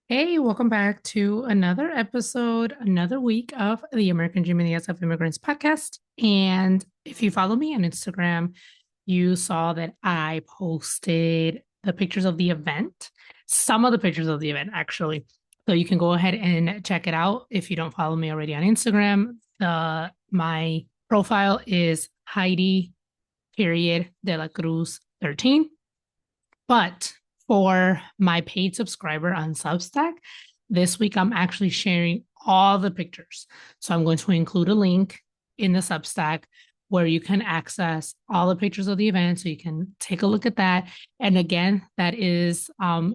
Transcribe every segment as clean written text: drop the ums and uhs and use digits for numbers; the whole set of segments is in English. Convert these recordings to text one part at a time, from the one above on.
Hey, welcome back to another episode, another week of the American Dream and the Eyes of Immigrants podcast. And if you follow me on Instagram, you saw that I posted the pictures of the event, some of the pictures of the event, actually. So you can go ahead and check it out if you don't follow me already on Instagram. My profile is Heidy De La Cruz 13. But for my paid subscriber on Substack, this week I'm actually sharing all the pictures. So I'm going to include a link in the Substack where you can access all the pictures of the event. So you can take a look at that. And again, that is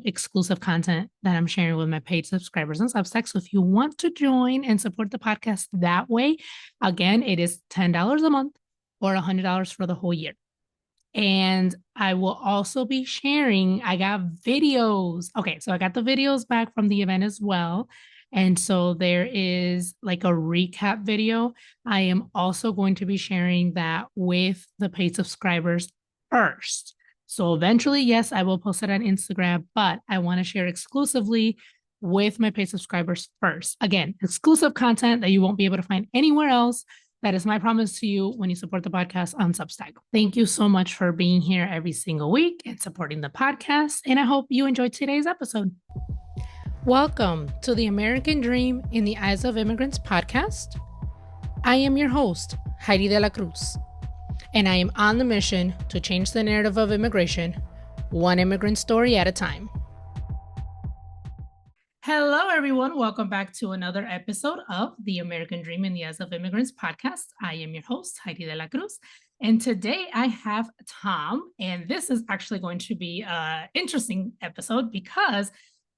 exclusive content that I'm sharing with my paid subscribers on Substack. So if you want to join and support the podcast that way, again, it is $10 a month or $100 for the whole year. And I will also be sharing, I got videos. Okay, so I got the videos back from the event as well. And so there is like a recap video. I am also going to be sharing that with the paid subscribers first. So eventually, yes, I will post it on Instagram, but I want to share exclusively with my paid subscribers first. Again, exclusive content that you won't be able to find anywhere else. That is my promise to you when you support the podcast on Substack. Thank you so much for being here every single week and supporting the podcast. And I hope you enjoyed today's episode. Welcome to the American Dream in the Eyes of Immigrants podcast. I am your host, Heidy De La Cruz, and I am on the mission to change the narrative of immigration, one immigrant story at a time. Hello, everyone. Welcome back to another episode of the American Dream in the Eyes of Immigrants podcast. I am your host, Heidy De La Cruz. And today I have Tom. And this is actually going to be an interesting episode because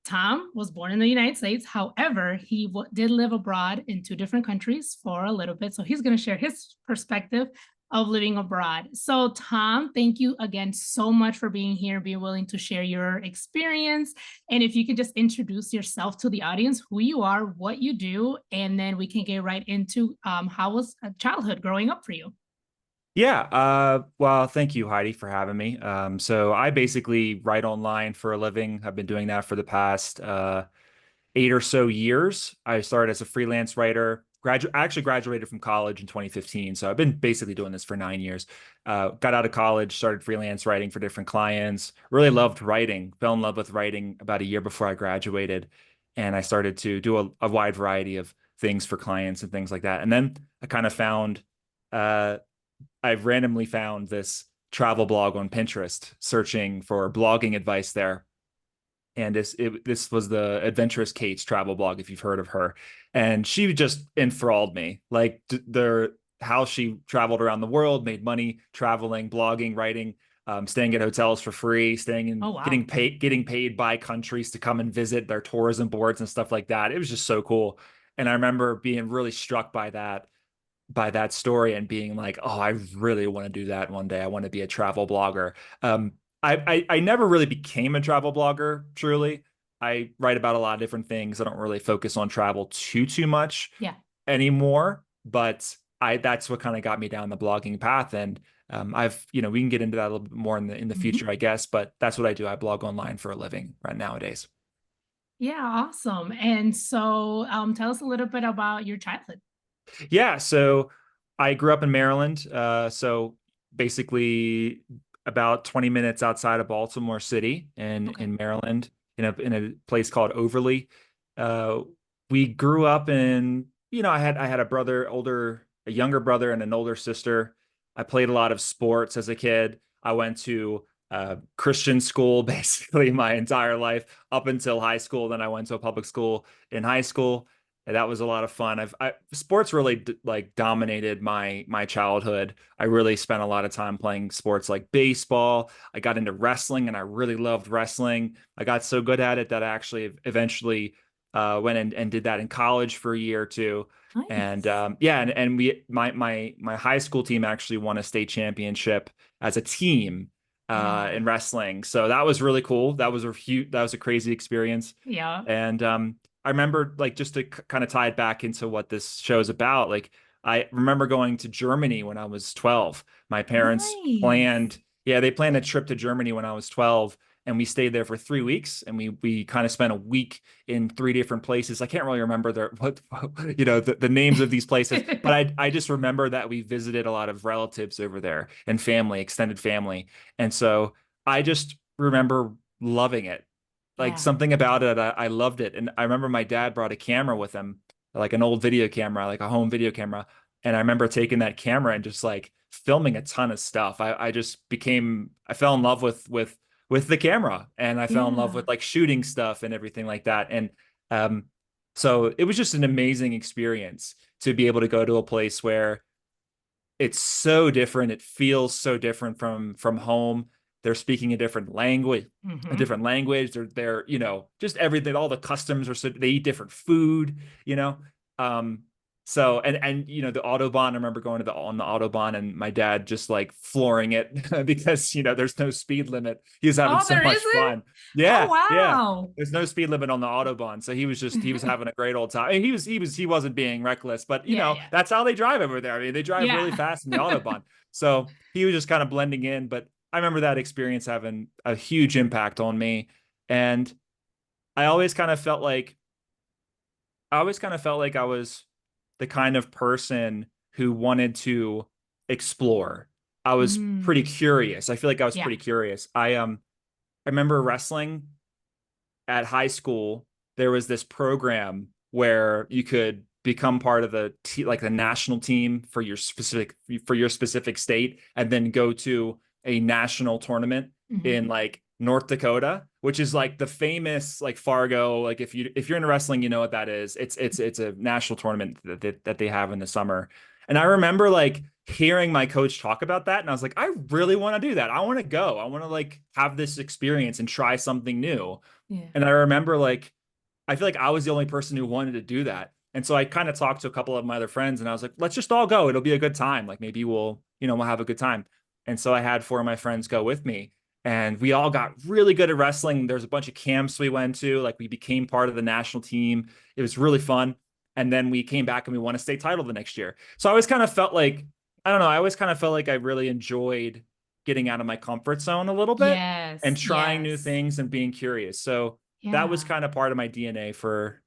Tom was born in the United States. However, he did live abroad in two different countries for a little bit. So he's going to share his perspective of living abroad. So, Tom, thank you again so much for being here, being willing to share your experience. And if you could just introduce yourself to the audience, who you are, what you do, and then we can get right into how was childhood growing up for you? Yeah, well, thank you, Heidi, for having me. So I basically write online for a living. I've been doing that for the past 8 or so years. I started as a freelance writer. I actually graduated from college in 2015, so I've been basically doing this for 9 years. Got out of college, started freelance writing for different clients. Really loved writing. Fell in love with writing about a year before I graduated, and I started to do a wide variety of things for clients and things like that. And then I kind of found. Uh, I've randomly found this travel blog on Pinterest, searching for blogging advice there. And this was the Adventurous Kate's travel blog, if you've heard of her. And she just enthralled me. Like how she traveled around the world, made money traveling, blogging, writing, staying at hotels for free, staying in Oh, wow. getting paid by countries to come and visit their tourism boards and stuff like that. It was just so cool. And I remember being really struck by that story and being like, oh, I really want to do that one day. I want to be a travel blogger. I never really became a travel blogger, truly. I write about a lot of different things. I don't really focus on travel too much Yeah. anymore, but I that's what kind of got me down the blogging path. And we can get into that a little bit more in the Mhm. future, I guess, but that's what I do. I blog online for a living right nowadays. Yeah, awesome. And so tell us a little bit about your childhood. Yeah, so I grew up in Maryland. So basically about 20 minutes outside of Baltimore City Okay. in Maryland, in a place called Overly. Uh, we grew up I had a younger brother and an older sister. I played a lot of sports as a kid. I went to Christian school basically my entire life up until high school. Then I went to a public school in high school. And that was a lot of fun. Sports really like dominated my childhood. I really spent a lot of time playing sports like baseball. I got into wrestling and I really loved wrestling. I got so good at it that I actually eventually went and did that in college for a year or two. And Nice. yeah, and my high school team actually won a state championship as a team in Wow. wrestling. So that was really cool. That was a crazy experience. Yeah. And I remember, like, just to kind of tie it back into what this show is about, like I remember going to Germany when I was 12. My parents Nice. planned, yeah, they planned a trip to Germany when I was 12, and we stayed there for 3 weeks, and we kind of spent a week in 3 different places. I can't really remember the names of these places, but I just remember that we visited a lot of relatives over there and family, extended family. And so I just remember loving it. Like Yeah. something about it, I loved it. And I remember my dad brought a camera with him, like an old video camera, like a home video camera. And I remember taking that camera and just like filming a ton of stuff. I fell in love with the camera, and I fell in love Yeah. with like shooting stuff and everything like that. And um, so it was just an amazing experience to be able to go to a place where it's so different. It feels so different from home. They're speaking a Hmm. different language. They're just everything. All the customs are so they eat different food. You know, um, so and the Autobahn. I remember going on the Autobahn and my dad just like flooring it because there's no speed limit. He was having Oh, so there much isn't? fun. Oh, Yeah, yeah. wow. There's no speed limit on the Autobahn, so he was having a great old time. I mean, he wasn't being reckless, but Yeah, yeah. that's how they drive over there. I mean, they drive really Yeah. fast in the Autobahn. So he was just kind of blending in, but I remember that experience having a huge impact on me. And I always kind of felt like I was the kind of person who wanted to explore. I was pretty Mm. curious. I feel like I was Yeah. pretty curious. I remember wrestling at high school. There was this program where you could become part of like the national team for your specific state, and then go to a national tournament Hmm. in like North Dakota, which is like the famous like Fargo. Like if you're into wrestling, you know what that is. It's a national tournament that they have in the summer. And I remember like hearing my coach talk about that, and I was like, I really want to do that. I want to go. I want to like have this experience and try something new. Yeah. And I remember like I feel like I was the only person who wanted to do that. And so I kind of talked to a couple of my other friends, and I was like, let's just all go. It'll be a good time. Like maybe we'll have a good time. And so I had four of my friends go with me, and we all got really good at wrestling. There's a bunch of camps we went to, like we became part of the national team. It was really fun. And then we came back and we won a state title the next year. So I always kind of felt like, I don't know, I always kind of felt like I really enjoyed getting out of my comfort zone a little bit and Yes. trying new Yes. things and being curious. So that was Yeah. kind of part of my DNA for,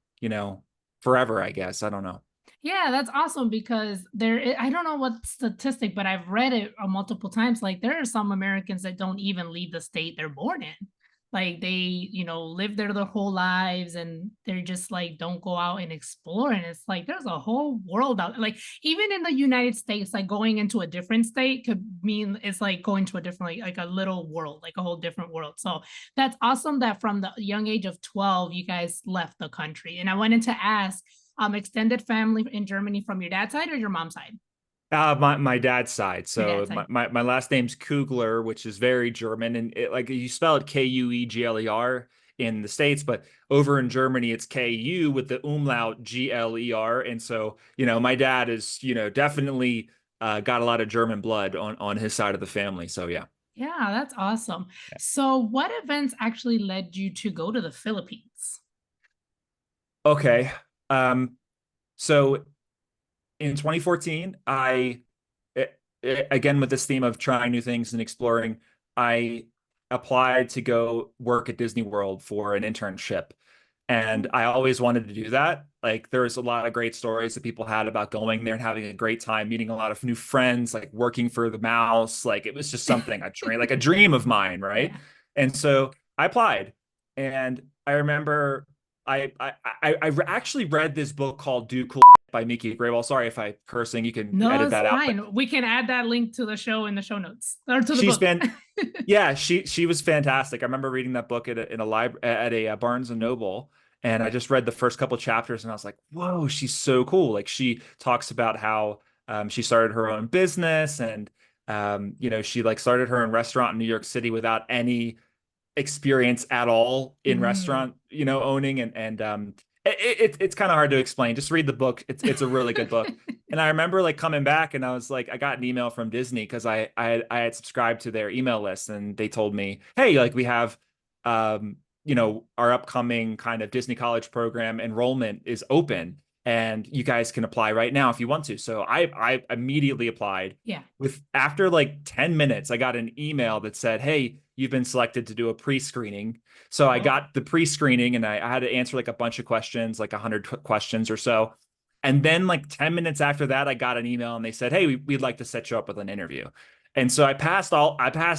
forever, I guess. I don't know. Yeah, that's awesome because I don't know what statistic, but I've read it multiple times. Like there are some Americans that don't even leave the state they're born in. Like they, live there their whole lives and they're just like don't go out and explore. And it's like there's a whole world out. Like even in the United States, like going into a different state could mean it's like going to a different like a little world, like a whole different world. So that's awesome that from the young age of 12, you guys left the country. And I wanted to ask extended family in Germany from your dad's side or your mom's side? My dad's side. Your So dad's side. my last name's Kuegler, which is very German, and like you spell it Kuegler in the States, but over in Germany it's Ku with the umlaut Gler. And so, my dad is, definitely got a lot of German blood on his side of the family. So yeah. Yeah, that's awesome. So, what events actually led you to go to the Philippines? Okay. Um, so in 2014, again, with this theme of trying new things and exploring, I applied to go work at Disney World for an internship. And I always wanted to do that. Like there's a lot of great stories that people had about going there and having a great time, meeting a lot of new friends, like working for the mouse. Like it was just something I dream, like a dream of mine, right? Yeah. And so I applied, and I remember I actually read this book called Do Cool by Miki Graywell. Sorry if I cursing. You can No, edit it's that out. But fine. We can add that link to the show in the show notes or to the she's book. been, yeah, she was fantastic. I remember reading that book in a library at a Barnes and Noble, and I just read the first couple chapters, and I was like, whoa, she's so cool. Like she talks about how she started her own business, and she like started her own restaurant in New York City without any experience at all in Mm. restaurant, owning, it's kind of hard to explain. Just read the book. It's a really good book. And I remember like coming back, and I was like, I got an email from Disney because I had subscribed to their email list, and they told me, hey, like we have our upcoming kind of Disney College program enrollment is open, and you guys can apply right now if you want to. So I immediately applied. Yeah. With after like 10 minutes, I got an email that said, hey, you've been selected to do a pre-screening. So I got the pre-screening, and I had to answer like a bunch of questions, like 100 questions or so. And then like 10 minutes after that, I got an email and they said, "Hey, we'd like to set you up with an interview." And so I passed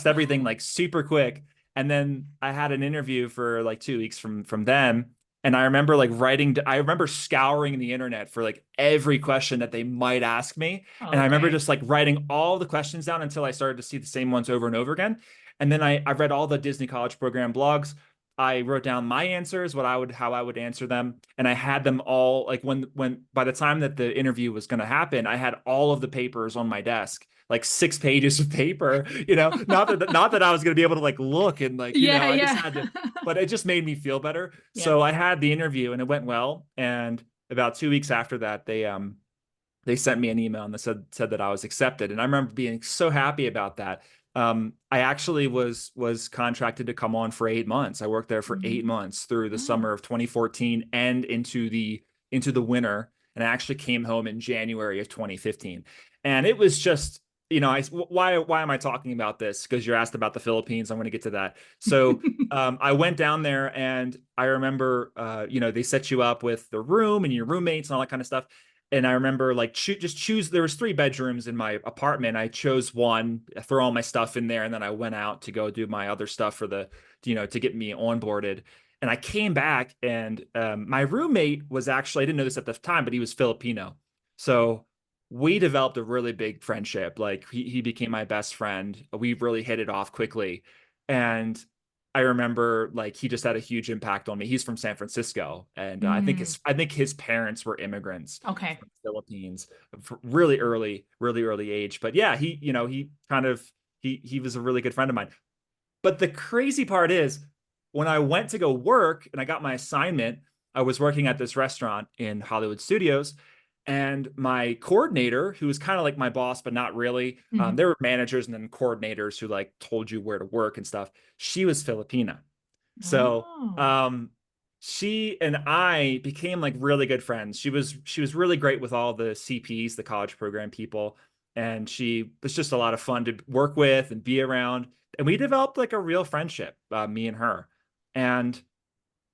everything like super quick. And then I had an interview for like 2 weeks from them. And I remember scouring the internet for like every question that they might ask me. And I remember Okay. just like writing all the questions down until I started to see the same ones over and over again. And then I read all the Disney College Program blogs. I wrote down my answers, how I would answer them, and I had them all like when by the time that the interview was going to happen, I had all of the papers on my desk, like 6 pages of paper. Not that I was going to be able to like look and like Yeah, I just yeah. had to, but it just made me feel better. Yeah. So I had the interview and it went well. And about 2 weeks after that, they sent me an email and they said that I was accepted. And I remember being so happy about that. I actually was contracted to come on for 8 months. I worked there for 8 months through the Oh. summer of 2014 and into the winter. And I actually came home in January of 2015. And it was just, why am I talking about this? Because you're asked about the Philippines. I'm going to get to that. So I went down there and I remember, they set you up with the room and your roommates and all that kind of stuff. And I remember like just choose. There was 3 bedrooms in my apartment. I chose one, throw all my stuff in there, and then I went out to go do my other stuff to get me onboarded. And I came back, and my roommate was actually, I didn't know this at the time, but he was Filipino. So we developed a really big friendship. Like he became my best friend. We really hit it off quickly, and I remember like he just had a huge impact on me. He's from San Francisco, and I think his parents were immigrants Okay. from the Philippines, really early age. But yeah, he kind of he was a really good friend of mine. But the crazy part is when I went to go work and I got my assignment, I was working at this restaurant in Hollywood Studios. And my coordinator, who was kind of like my boss, but not really, Mhm. there were managers and then coordinators who like told you where to work and stuff. She was Filipina. So Oh. um, she and I became like really good friends. She was really great with all the CPs, the college program people, and she was just a lot of fun to work with and be around. And we developed like a real friendship, me and her. And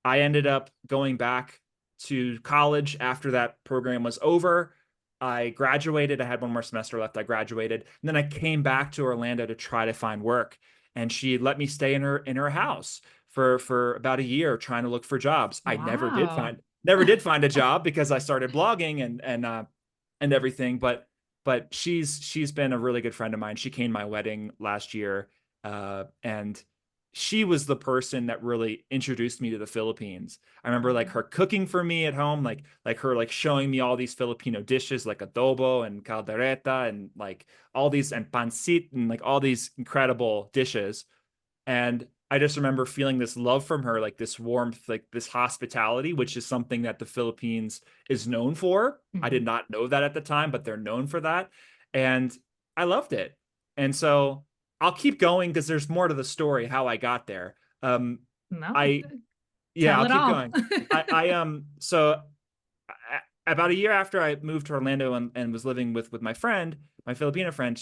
I ended up going back to college after that program was over. I graduated. I had one more semester left. I graduated. And then I came back to Orlando to try to find work. And she let me stay in her house for about a year trying to look for jobs. I Wow. never did find a job because I started blogging and everything. But she's been a really good friend of mine. She came to my wedding last year. And she was the person that really introduced me to the Philippines. I remember like her cooking for me at home, like her like showing me all these Filipino dishes like adobo and caldereta and like all these and pancit and like all these incredible dishes. And I just remember feeling this love from her, like this warmth, like this hospitality, which is something that the Philippines is known for. I did Mhm. not know that at the time, but they're known for that. And I loved it. And so I'll keep going because there's more to the story, how I got there. No, I, yeah, tell I'll it keep all. going. So about a year after I moved to Orlando and was living with my friend, my Filipino friend,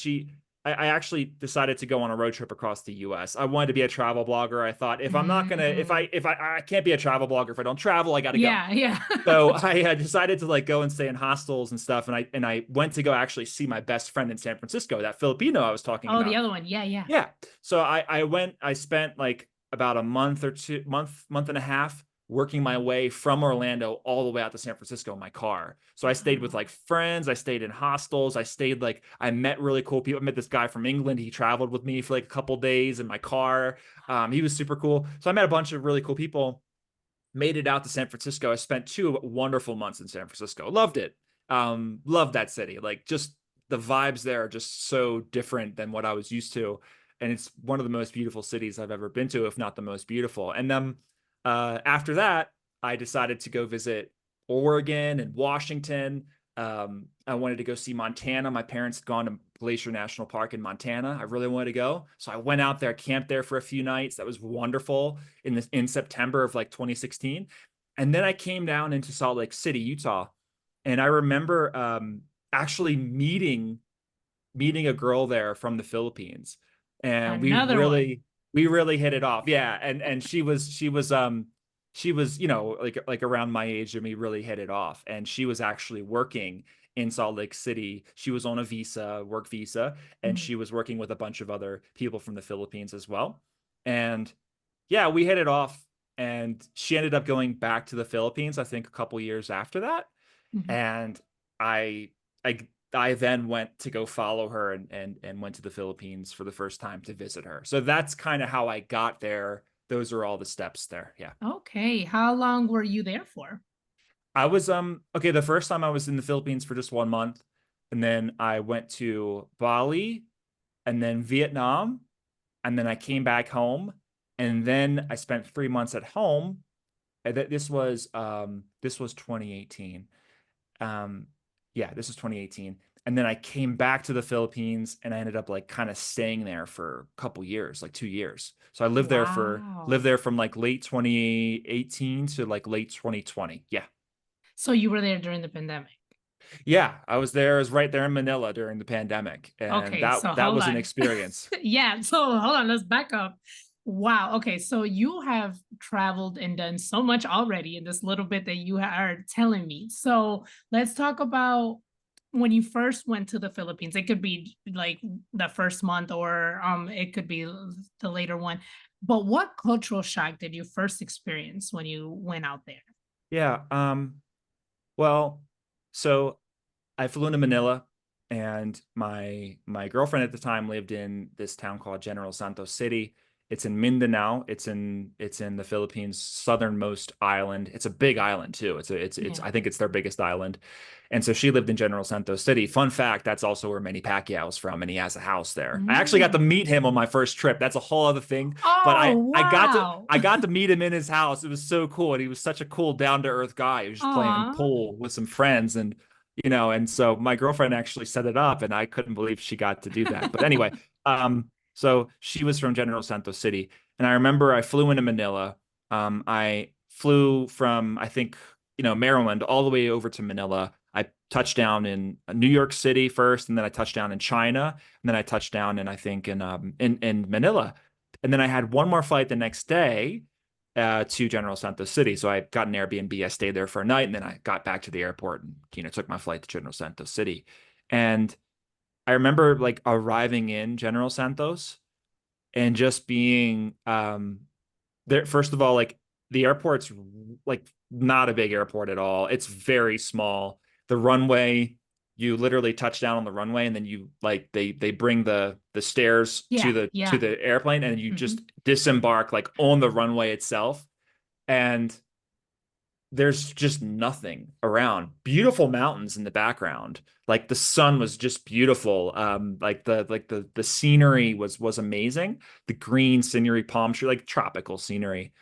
I actually decided to go on a road trip across the U.S. I wanted to be a travel blogger. I thought if I'm not gonna, Mm. if I can't be a travel blogger if I don't travel, I got to go. Yeah, yeah. So I had decided to like go and stay in hostels and stuff, and I went to go actually see my best friend in San Francisco, that Filipino I was talking Oh, the about. other one. Yeah, yeah. Yeah. So I went, I spent like about a month or two, month and a half working my way from Orlando all the way out to San Francisco in my car. So I stayed with Wow. like friends, I stayed in hostels, I met really cool people. I met this guy from England. He traveled with me for like a couple days in my car. He was super cool. So I met a bunch of really cool people, made it out to San Francisco. I spent 2 wonderful months in San Francisco. Loved it. Loved that city. Like just the vibes there are just so different than what I was used to. And it's one of the most beautiful cities I've ever been to, if not the most beautiful. And then after that, I decided to go visit Oregon and Washington. I wanted to go see Montana. My parents had gone to Glacier National Park in Montana. I really wanted to go. So I went out there, camped there for a few nights. That was wonderful in September of like 2016. And then I came down into Salt Lake City, Utah. And I remember actually meeting a girl there from the Philippines. And we Another one. really, We really hit it off. Yeah. And she was, you know, like around my age, and we really hit it off. And she was actually working in Salt Lake City. She was on a visa, work visa, and Mhm. she was working with a bunch of other people from the Philippines as well. And yeah, we hit it off. And she ended up going back to the Philippines, I think a couple years after that. Mhm. And I I I then went to go follow her, and went to the Philippines for the first time to visit her. So that's kind of how I got there. Those are all the steps there. Yeah. Okay. How long were you there for? I was okay, the first time I was in the Philippines for just 1 month, and then I went to Bali and then Vietnam, and then I came back home, and then I spent 3 months at home. And this was 2018. Um, yeah, this is 2018. And then I came back to the Philippines, and I ended up like kind of staying there for a couple years, like 2 years. So I lived Wow. there from like late 2018 to like late 2020. Yeah. So you were there during the pandemic. Yeah, I was there. I was right there in Manila during the pandemic, and Okay, so that hold was an on. experience. Yeah, so hold on, let's back up. Wow. Okay, so you have traveled and done so much already in this little bit that you are telling me. So let's talk about when you first went to the Philippines. It could be like the first month, or it could be the later one. But what cultural shock did you first experience when you went out there? Yeah. Well, so I flew into Manila, and my girlfriend at the time lived in this town called General Santos City. It's in Mindanao. It's in the Philippines' southernmost island. It's a big island too. It's Yeah. I think it's their biggest island. And so she lived in General Santos City. Fun fact, that's also where Manny Pacquiao's from, and he has a house there. I actually got to Mm. meet him on my first trip. That's a whole other thing. But Oh, wow. I got to meet him in his house. It was so cool. And he was such a cool, down-to-earth guy. He was just playing Aw. pool with some friends, and and so my girlfriend actually set it up, and I couldn't believe she got to do that. But anyway, so she was from General Santos City, and I remember I flew into Manila. I flew from, I think, Maryland all the way over to Manila. I touched down in New York City first, and then I touched down in China, and then I touched down in, I think, in Manila. And then I had one more flight the next day to General Santos City. So I got an Airbnb. I stayed there for a night, and then I got back to the airport and took my flight to General Santos City. And I remember like arriving in General Santos and just being there. First of all, like the airport's like not a big airport at all. It's very small. The runway, you literally touch down on the runway, and then you like they bring the stairs Yeah, to yeah. the airplane, and you just Mhm. disembark like on the runway itself. And there's just nothing around. Beautiful mountains in the background. Like the sun was just beautiful. Like the scenery was amazing. The green scenery, palm tree, like tropical scenery.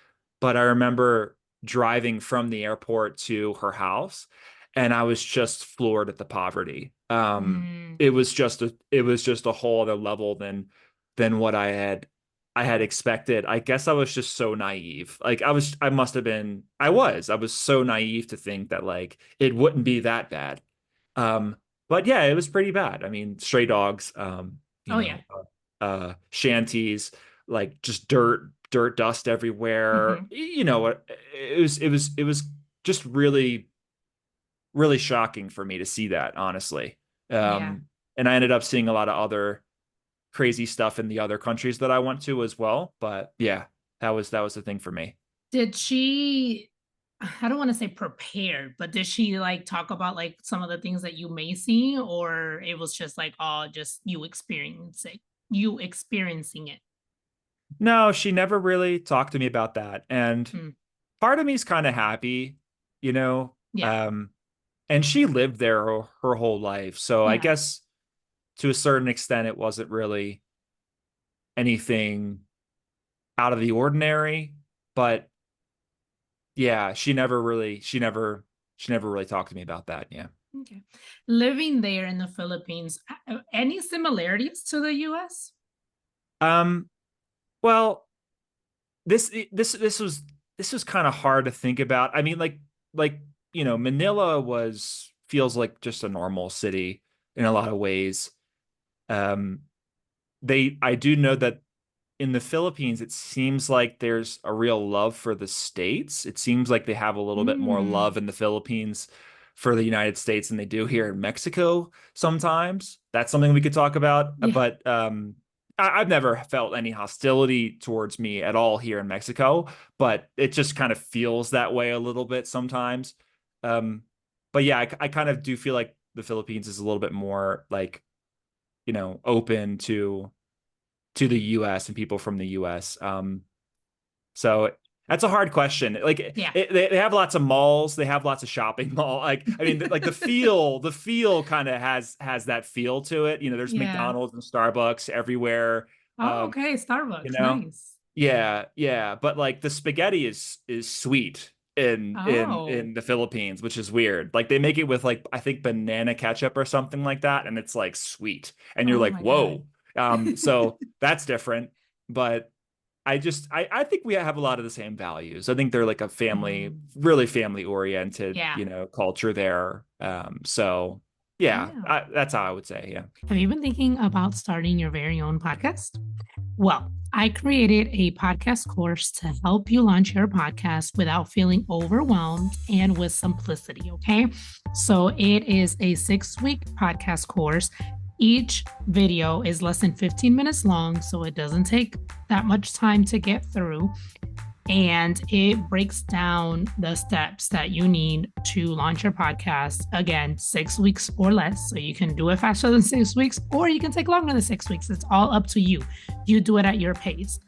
But I remember driving from the airport to her house, and I was just floored at the poverty. Mm, It was just a whole other level than what I had expected. I guess I was just so naive. Like I must have been, I was so naive to think that like it wouldn't be that bad. Um, but yeah, it was pretty bad. I mean, stray dogs, oh yeah. shanties, like just dirt dust everywhere. Mhm. It was just really, really shocking for me to see that, honestly. Yeah. And I ended up seeing a lot of other crazy stuff in the other countries that I went to as well. But yeah, that was the thing for me. Did she, I don't want to say prepared, but did she like talk about like some of the things that you may see, or it was just like, oh, just you experiencing it? No, she never really talked to me about that. And Mm, part of me is kind of happy, you know. yeah. And she lived there her whole life. So I Yeah. guess to a certain extent it wasn't really anything out of the ordinary. But yeah, she never really talked to me about that. Yeah. Okay. Living there in the Philippines, any similarities to the US? Um, well, this was kind of hard to think about. I mean, like Manila was feels like just a normal city in a lot of ways. Um, I do know that in the Philippines, it seems like there's a real love for the States. It seems like they have a little bit more Mm, love in the Philippines for the United States than they do here in Mexico sometimes. That's something we could talk about. yeah. But I've never felt any hostility towards me at all here in Mexico, but it just kind of feels that way a little bit sometimes. Um, but yeah, I kind of do feel like the Philippines is a little bit more like, open to the US and people from the US. So that's a hard question. Like Yeah. they have lots of malls, they have lots of shopping mall. Like I mean, like the feel kind of has that feel to it. There's Yeah. McDonald's and Starbucks everywhere. Oh, Um, okay. you Starbucks. know, Nice. yeah, yeah. But like the spaghetti is sweet in Oh. the Philippines, which is weird. Like they make it with like I think banana ketchup or something like that, and it's like sweet, and you're Oh like, my God. whoa. So that's different, but I think we have a lot of the same values. I think they're like a family, Mm, really family oriented, yeah. culture there. So yeah, Yeah. that's how I would say. Yeah. Have you been thinking about starting your very own podcast? Well, I created a podcast course to help you launch your podcast without feeling overwhelmed and with simplicity. Okay. So it is a 6 week podcast course. Each video is less than 15 minutes long, so it doesn't take that much time to get through. And it breaks down the steps that you need to launch your podcast. Again, 6 weeks or less. So you can do it faster than 6 weeks, or you can take longer than 6 weeks. It's all up to you. You do it at your pace.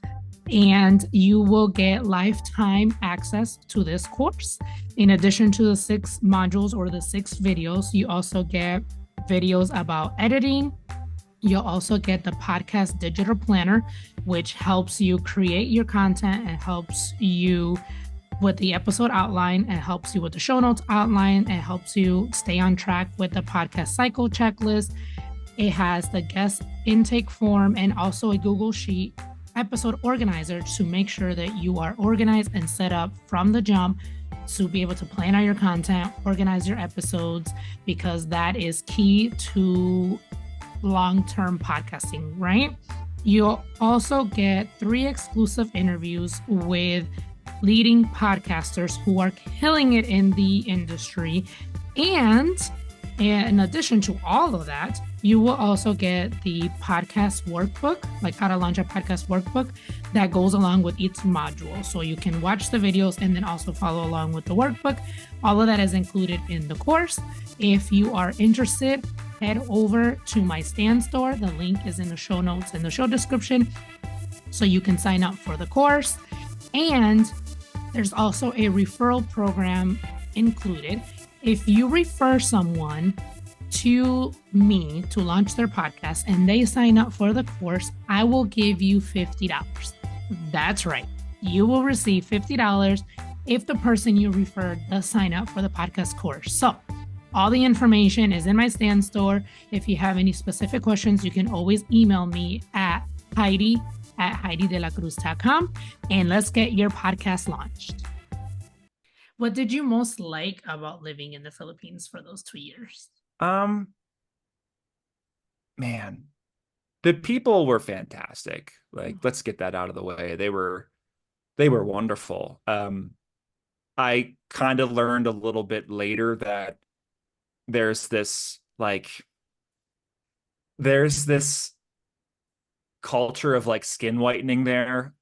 And you will get lifetime access to this course. In addition to the 6 modules or the 6 videos, you also get videos about editing. You'll also get the podcast digital planner, which helps you create your content and helps you with the episode outline. It helps you with the show notes outline. It helps you stay on track with the podcast cycle checklist. It has the guest intake form and also a Google Sheet episode organizer to make sure that you are organized and set up from the jump to be able to plan out your content, organize your episodes, because that is key to long-term podcasting, right? You'll also get 3 exclusive interviews with leading podcasters who are killing it in the industry. And in addition to all of that, you will also get the podcast workbook, like how to launch a podcast workbook that goes along with each module. So you can watch the videos and then also follow along with the workbook. All of that is included in the course. If you are interested, head over to my Stand store. The link is in the show notes and the show description, so you can sign up for the course. And there's also a referral program included. If you refer someone to me to launch their podcast and they sign up for the course, I will give you $50. That's right. You will receive $50 if the person you referred does sign up for the podcast course. So all the information is in my Stand store. If you have any specific questions, you can always email me at Heidy@HeidyDeLaCruz.com, and let's get your podcast launched. What did you most like about living in the Philippines for those 2 years? Man, the people were fantastic. Like, let's get that out of the way. They were wonderful. I kind of learned a little bit later that there's this like there's this culture of like skin whitening there.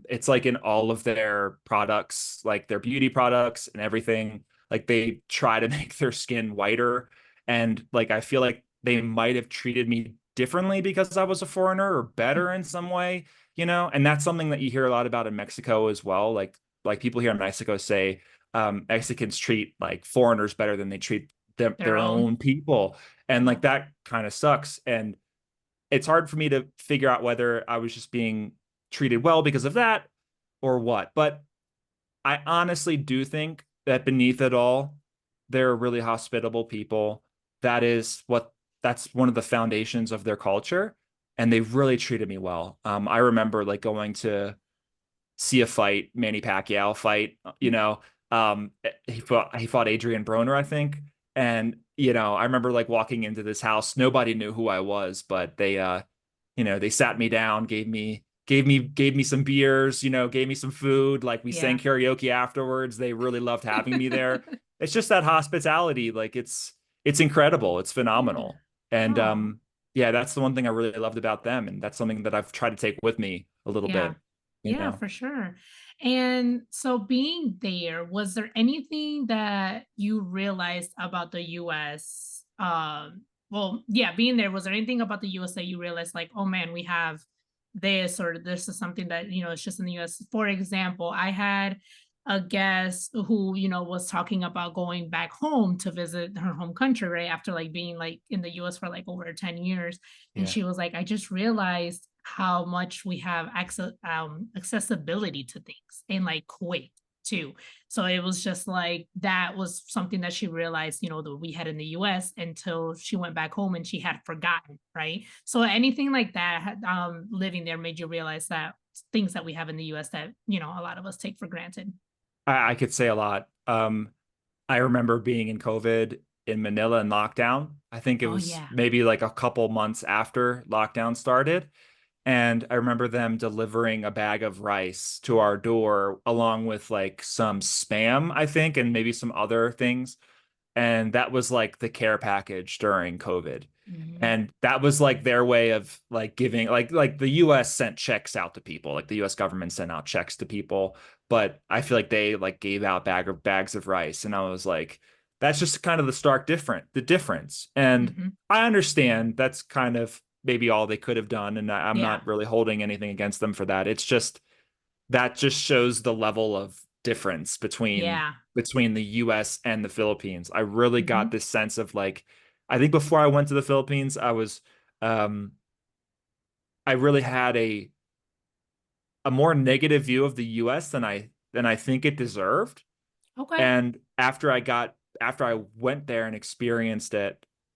It's like in all of their products, like their beauty products and everything, like they try to make their skin whiter. And like I feel like they might have treated me differently because I was a foreigner or better in some way, and that's something that you hear a lot about in Mexico as well. Like people here in Mexico say Mexicans treat like foreigners better than they treat Their their own. own people. And like that kind of sucks. And it's hard for me to figure out whether I was just being treated well because of that or what. But I honestly do think that beneath it all, they're really hospitable people. That's one of the foundations of their culture. And they really treated me well. I remember like going to see a fight, Manny Pacquiao fight, he fought Adrian Broner, I think. And, I remember like walking into this house, nobody knew who I was, but they sat me down, gave me some beers, gave me some food. Like we sang Yeah. karaoke afterwards. They really loved having me there. It's just that hospitality. Like it's incredible. It's Yeah. phenomenal. And Oh, yeah, that's the one thing I really loved about them. And that's something that I've tried to take with me a little yeah. bit, you Yeah, know. for sure. And so being there, was there anything that you realized about the US? Well, yeah, being there, was there anything about the US that you realized like, oh man, we have this or this is something that, it's just in the US. For example, I had a guest who, was talking about going back home to visit her home country, right? After like being like in the US for like over 10 years. And Yeah. she was like, I just realized how much we have accessibility to things in like Kuwait too. So it was just like that was something that she realized, that we had in the US until she went back home and she had forgotten, right? So anything like that, living there made you realize that things that we have in the US that, a lot of us take for granted. I could say a lot. I remember being in COVID in Manila in lockdown. I think it Oh, was yeah. maybe like a couple months after lockdown started. And I remember them delivering a bag of rice to our door along with like some spam, I think, and maybe some other things. And that was like the care package during COVID. Mhm. And that was like their way of like giving like the US sent checks out to people. Like the US government sent out checks to people, but I feel like they like gave out bags of rice. And I was like, that's just kind of the difference. And Mhm. I understand that's kind of maybe all they could have done. And I'm Yeah. not really holding anything against them for that. It's just that just shows the level of difference Yeah. between the US and the Philippines. I really got Mhm. this sense of like I think before I went to the Philippines, um I really had a more negative view of the US than I think it deserved. Okay. And after I went there and experienced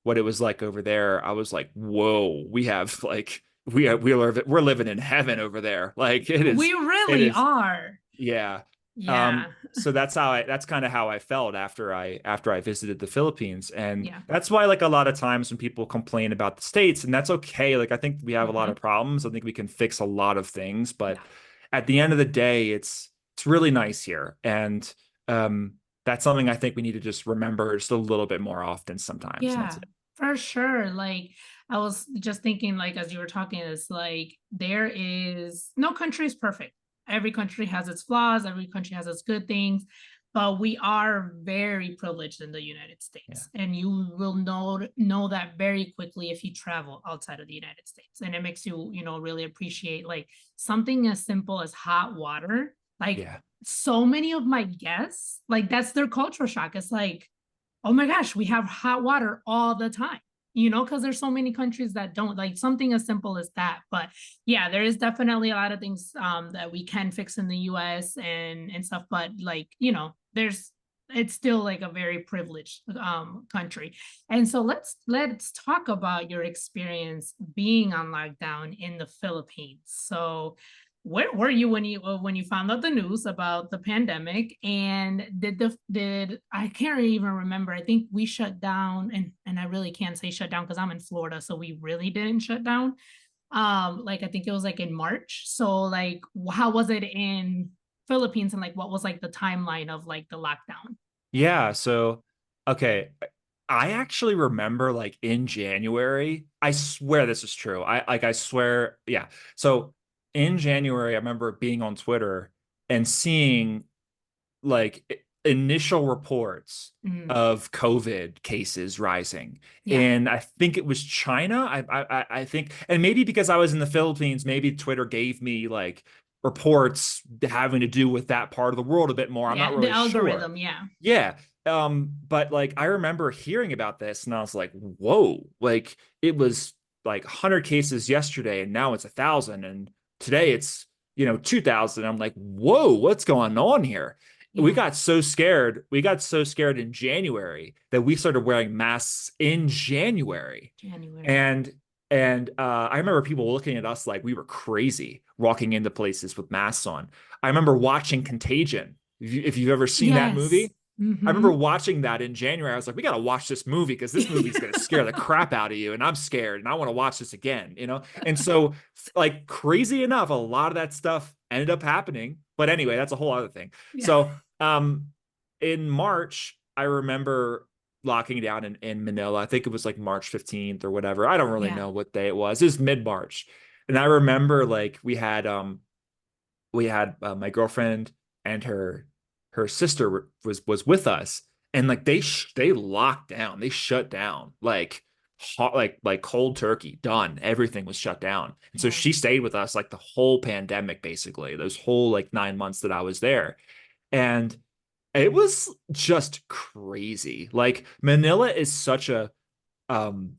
what it was like over there, I was like, whoa, we have like we're living in heaven over there. Like We it really is are. yeah. Yeah. So that's kind of how I felt after I visited the Philippines. And Yeah. that's why like a lot of times when people complain about the States, and that's okay. Like I think we have a lot Mhm. of problems. I think we can fix a lot of things, but Yeah. at the end of the day, it's really nice here. And um that's something I think we need to just remember just a little bit more often sometimes. And that's Yeah, it. for sure. Like I was just thinking, like as you were talking, it's like there is no country is perfect. Every country has its flaws, every country has its good things, but we are very privileged in the United Yeah. States. And you will know that very quickly if you travel outside of the United States. And it makes you, really appreciate like something as simple as hot water. Like Yeah. so many of my guests, like that's their culture shock. It's like, oh my gosh, we have hot water all the time, because there's so many countries that don't like something as simple as that. But yeah, there is definitely a lot of things that we can fix in the US and stuff. But like, there's it's still like a very privileged country. And so let's talk about your experience being on lockdown in the Philippines. So where were you when you found out the news about the pandemic, and did I can't even remember. I think we shut down, and I really can't say shut down because I'm in Florida, so we really didn't shut down. Like I think it was like in March. So like how was it in Philippines, and like what was like the timeline of like the lockdown? Yeah, so okay, I actually remember like in January, I swear this is true. I swear, yeah. So in January, I remember being on Twitter and seeing like initial reports Mm, of COVID cases rising. yeah, And I think it was China. I think, and maybe because I was in the Philippines, maybe Twitter gave me like reports having to do with that part of the world a bit more. I'm not yeah, the really sure. algorithm, yeah, Yeah. But like I remember hearing about this and I was like, whoa, like it was like 100 cases yesterday and now it's 1,000 and today it's 2,000. I'm like, whoa, what's going on here? We yeah, got so scared. We got so scared in January that we started wearing masks in January. January. And I remember people looking at us like we were crazy walking into places with masks on. I remember watching Contagion. If you've ever seen that Yes. movie, I remember Mm-hmm. watching that in January. I was like, we got to watch this movie because this movie's going to scare the crap out of you. And I'm scared and I want to watch this again, you know? And so, like, crazy enough, a lot of that stuff ended up happening. But anyway, that's a whole other thing. Yeah. So, in March, I remember locking down in Manila. I think it was like March 15th or whatever. I don't really Yeah. know what day it was. It was mid-March. And I remember like we had my girlfriend and her sister was with us, and like they locked down, they shut down like hot, like cold turkey, done. Everything was shut down, and so Yeah. she stayed with us like the whole pandemic, basically those whole like 9 months that I was there, and it was just crazy. Like Manila is such a um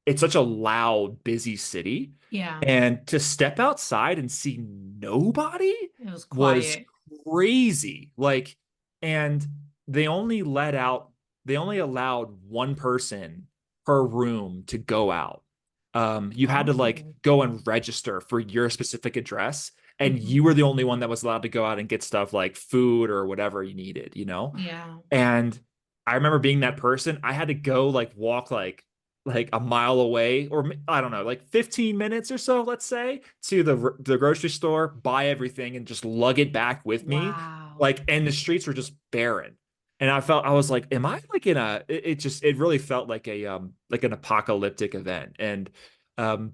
it's such a loud, busy city. Yeah. And to step outside and see nobody It was was quiet. crazy. Like, and they only let out, they only allowed one person per room to go out. You had to like Oh. go and register for your specific address, and Hmm. you were the only one that was allowed to go out and get stuff like food or whatever you needed, you know? Yeah. And I remember being that person. I had to go like walk like a mile away, or I don't know, like 15 minutes or so, let's say, to the grocery store, buy everything and just lug it back with me. Wow. Like, and the streets were just barren. And I was like, am I like in a it just it really felt like an apocalyptic event. And um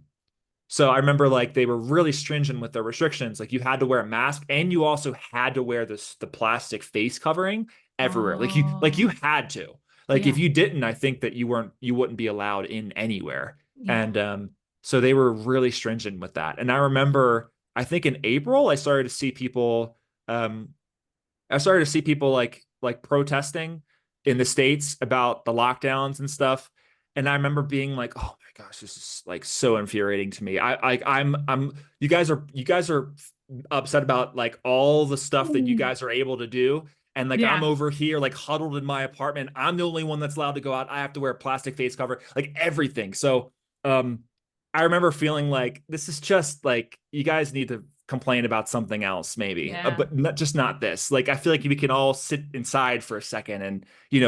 so I remember like they were really stringent with their restrictions. Like you had to wear a mask and you also had to wear the plastic face covering everywhere. Like you Oh. had to. Like if Yeah. you didn't, I think that you wouldn't be allowed in anywhere. Yeah. And so they were really stringent with that. And I remember I think in April um I started to see people like protesting in the States about the lockdowns and stuff. And I remember being like, oh my gosh, this is like so infuriating to me. I'm you guys are upset about like all the stuff that you Mm. guys are able to do. And like I'm Yeah. over here like huddled in my apartment. I'm the only one that's allowed to go out. I have to wear a plastic face cover, like everything. So I remember feeling like this is just like you guys need to complain about something else maybe, Yeah. but not this. Like I feel like we can all sit inside for a second and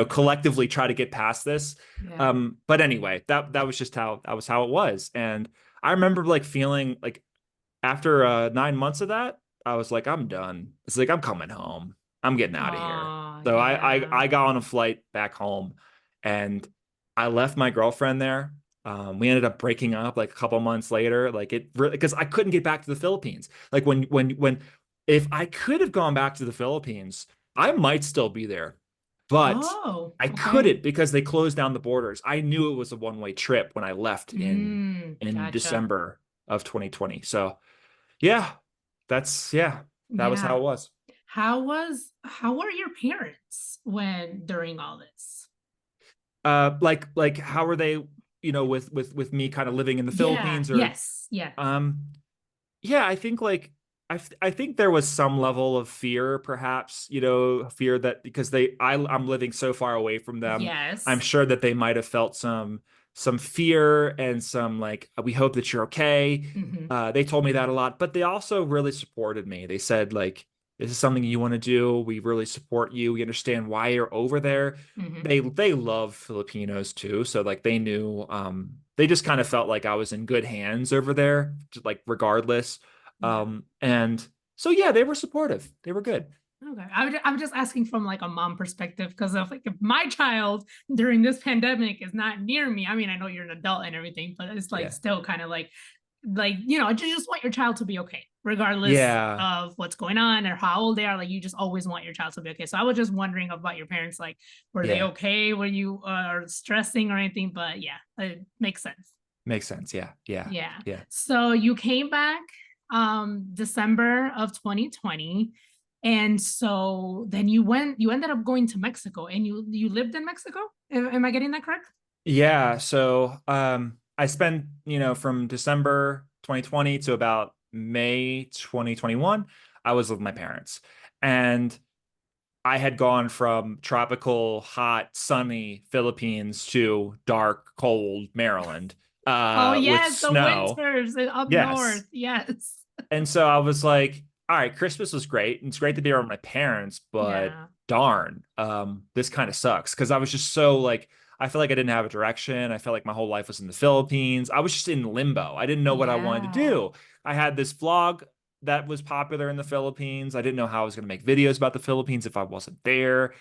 collectively try to get past this. Yeah. But anyway, that was just how it was. And I remember like feeling like after 9 months of that, I was like, I'm done. It's like I'm coming home. I'm getting out of here. Oh, So yeah. I got on a flight back home, and I left my girlfriend there. We ended up breaking up like a couple months later. Like it really because I couldn't get back to the Philippines. Like when if I could have gone back to the Philippines, I might still be there, but Oh, I okay. couldn't because they closed down the borders. I knew it was a one-way trip when I left in Gotcha. December of 2020. So yeah, that was how Yeah. it was. How were your parents when during all this? Like how are they, with me kind of living in the Yeah. Philippines or Yes. Yeah. um yeah, I think like I think there was some level of fear, perhaps, fear that because I'm living so far away from them. I'm Yes. sure that they might have felt some fear and some like we hope that you're okay. Hmm. They told me that a lot, but they also really supported me. They said like this is something you want to do. We really support you. We understand why you're over there. Hmm. They love Filipinos too, so like they knew they just kind of felt like I was in good hands over there, just, like regardless. Yeah. And so yeah, they were supportive. They were good. Okay. I'm just asking from like a mom perspective because of like if my child during this pandemic is not near me, I mean, I know you're an adult and everything, but it's like Yeah. still kind of like you just want your child to be okay regardless Yeah. of what's going on or how old they are. Like you just always want your child to be okay. So I was just wondering about your parents, like were they Yeah. okay when you are stressing or anything? But yeah, it makes sense. Makes sense. Yeah. Yeah. Yeah. Yeah. So you came back December of 2020. And so then you ended up going to Mexico and you lived in Mexico? Am I getting that correct? Yeah. So I spent, from December 2020 to about May 2021, I was with my parents. And I had gone from tropical, hot, sunny Philippines to dark, cold Maryland Oh with yes, the snow. winters up north. Yes. Yes. And so I was like, all right, Christmas was great. And it's great to be around my parents, but Yeah. darn, this kind of sucks because I was just so like, I feel like I didn't have a direction. I felt like my whole life was in the Philippines. I was just in limbo. I didn't know what I wanted to Yeah. do. I had this vlog that was popular in the Philippines. I didn't know how I was going to make videos about the Philippines if I wasn't there.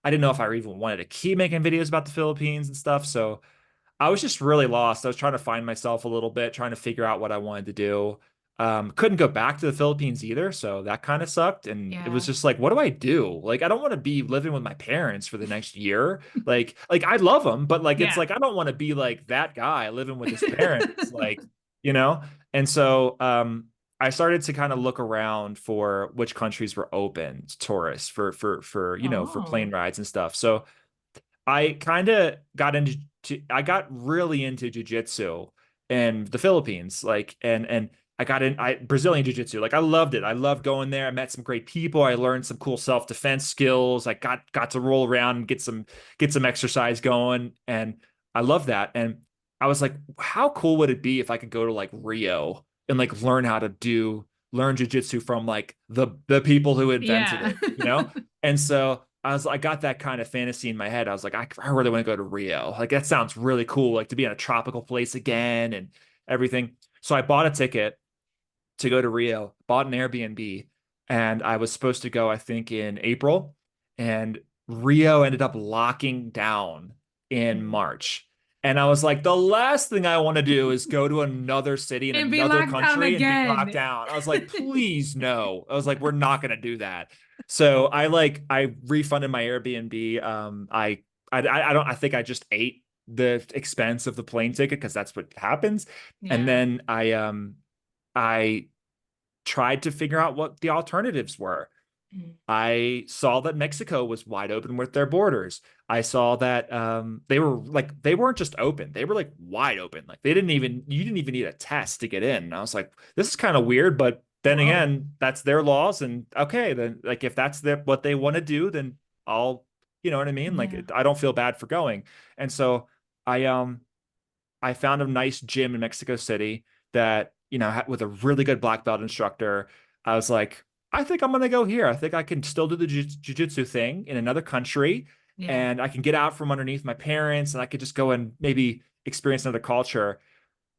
I didn't know if I even wanted to keep making videos about the Philippines and stuff. So I was just really lost. I was trying to find myself a little bit, trying to figure out what I wanted to do. Couldn't go back to the Philippines either, so that kind of sucked. And it was Yeah. just like, what do I do? Like, I don't want to be living with my parents for the next year. Like I love them, but like it's Yeah. like I don't want to be like that guy living with his parents, like, you know? And so I started to kind of look around for which countries were open to tourists for for plane Oh. rides and stuff. So I kind of got into I got really into jujitsu in the Philippines, like and I got in I Brazilian jiu-jitsu. Like I loved it. I loved going there. I met some great people. I learned some cool self-defense skills. I got to roll around and get some exercise going, and I love that. And I was like, how cool would it be if I could go to like Rio and like learn jiu-jitsu from like the people who invented Yeah. it, you know? And so I got that kind of fantasy in my head. I was like, I really want to go to Rio. Like that sounds really cool. Like to be in a tropical place again and everything. So I bought a ticket to go to Rio, bought an Airbnb, and I was supposed to go, I think, in April. And Rio ended up locking down in Mm. March. And I was like, the last thing I want to do is go to another city in And be another locked down country and be locked again. down. I was like, please no. I was like, we're not going to do that. So I refunded my Airbnb. I don't I think I just ate the expense of the plane ticket because that's what happens. And Yeah. then I tried to figure out what the alternatives were. Mm. I saw that Mexico was wide open with their borders. I saw that they weren't just open, they were like wide open. Like you didn't even need a test to get in. And I was like, this is kind of weird, but then Whoa. again, that's their laws. And okay, then like if that's what they want to do, then I'll, you know what I mean? Yeah. Like I don't feel bad for going. And so I um I found a nice gym in Mexico City that, with a really good black belt instructor. I was like, I think I'm going to go here. I think I can still do the jujitsu thing in another country Yeah. and I can get out from underneath my parents and I could just go and maybe experience another culture.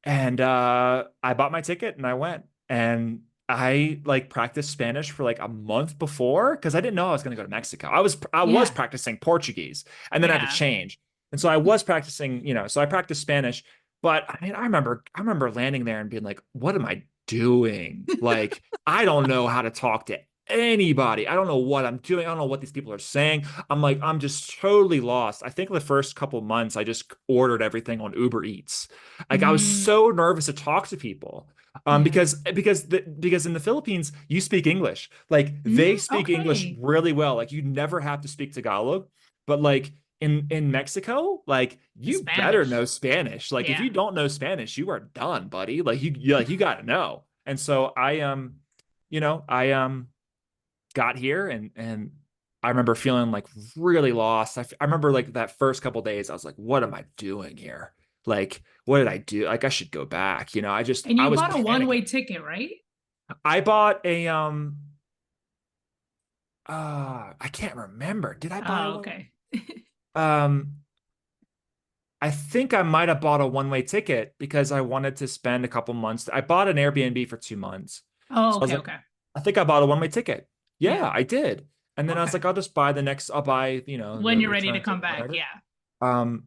And I bought my ticket and I went and I like practiced Spanish for like a month before because I didn't know I was going to go to Mexico. I was Yeah. practicing Portuguese and then I had to Yeah. change. And so I was practicing, so I practiced Spanish, but I mean, I remember landing there and being like, what am I doing? Like, I don't know how to talk to anybody. I don't know what I'm doing. I don't know what these people are saying. I'm like, I'm just totally lost. I think the first couple months I just ordered everything on Uber Eats. Like I was Mm. so nervous to talk to people. Yeah. Because in the Philippines you speak English. Like they Mm. speak English Okay. really well. Like you never have to speak Tagalog. But like in Mexico, like you better know Spanish. Spanish. Like if Yeah. you don't know Spanish, you are done, buddy. Like you got to know. And so I got here and I remember feeling like really lost. I remember like that first couple days, I was like, what am I doing here? Like, what did I do? Like, I should go back. And I you was bought a one-way panicking. ticket, right? I bought a I can't remember. Did I buy a Oh, one? okay. Um, I think I might have bought a one-way ticket because I wanted to spend a couple months. I bought an Airbnb for 2 months. Oh, So I was okay, like, okay. I think I bought a one-way ticket. Yeah. Yeah, I did. And then I was Okay. like, I'll buy, When the you're ready to return come ticket, back. whatever. Yeah. Um,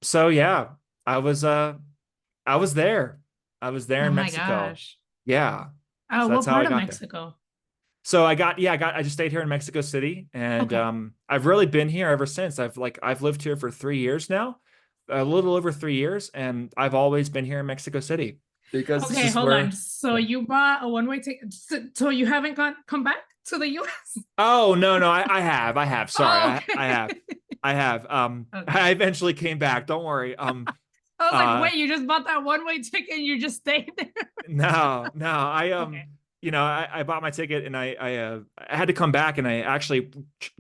so yeah, I was uh I was there. I was there Oh in my Mexico. gosh. Yeah. Oh, So that's what how I part of got there. Mexico? So I just stayed here in Mexico City and Okay. I've really been here ever since. I've lived here for 3 years now, a little over 3 years, and I've always been here in Mexico City because this Okay, is hold on. where So yeah. you bought a one-way ticket. So you haven't come back to the US? Oh no, I have. Sorry, Oh, I okay. have. I have. Okay. I eventually came back. Don't worry. I was like, Uh wait, you just bought that one-way ticket and you just stayed there? no, no, Okay. I bought my ticket and I had to come back and I actually